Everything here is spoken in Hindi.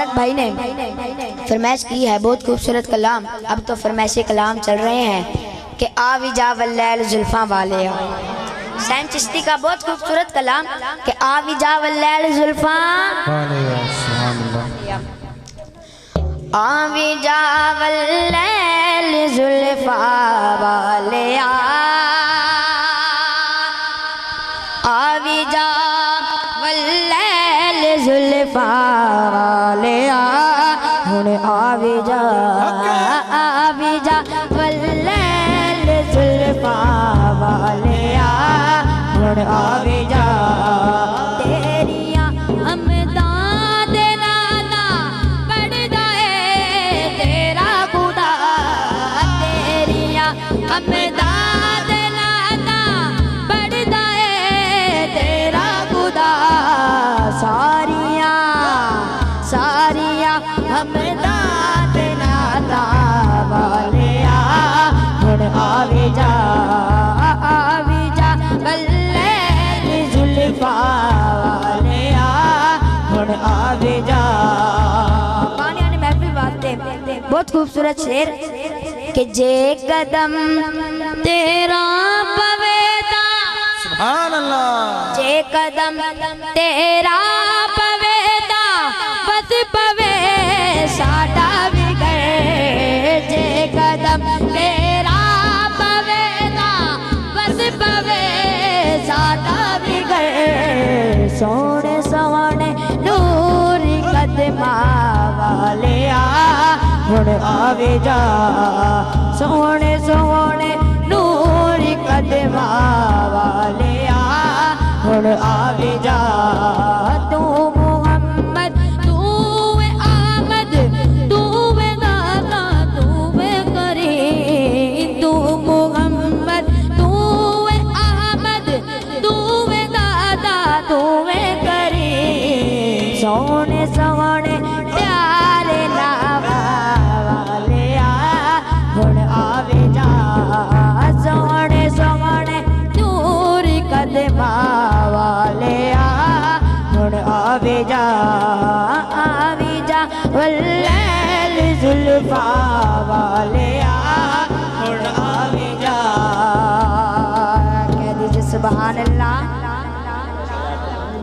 मुबारक भाई ने फरमाइश की है, बहुत खूबसूरत कलाम। अब तो फरमाइशी कलाम चल रहे हैं कि आविजा वल्लैल जुल्फा वाले। सैम चिश्ती का बहुत खूबसूरत कलाम कि आविजा वल्लैल जुल्फा आविजा वल्लैल जुल्फा वाले आविजा वल्लैल जुल्फा वाले हुण आविजा आविजा वल्लैल जुल्फा वाले हुण आविजा तेरिया हमदां दे नाना पढ़दा है तेरा खुदा तेरिया हमदां दे नाना पढ़दा है तेरा खुदा सारिया सारिया हमदां दे नाना वाले हुण आविजा आविजा वल्लैल जुल्फा वाले हुण आविजा। पानी ने महफिल वास्ते बहुत खूबसूरत शेर कि जे कदम तेरा पवेदा सुभान अल्लाह जे कदम तेरा पवेदा बस पवे साडा बिगड़ जे कदम तेरा पवेदा बस पवे साडा बिगड़ सोने सवाने नूरी कदमा वाले हुण आविजा सोने सोने नूरी कदमा वाले हुण आविजा तू मोहम्मद तू आमद तू दाता तू करीम तू मोहम्मद तू आमद तू दाता तू करीम सोने सोने प्यारे नावा वाले हुण आविजा सोने सोने नूरी कदमा वाले हुण आविजा आविजा वल्लैल जुल्फा वाले हुण आविजा। कह दीजिए सुभान अल्लाह।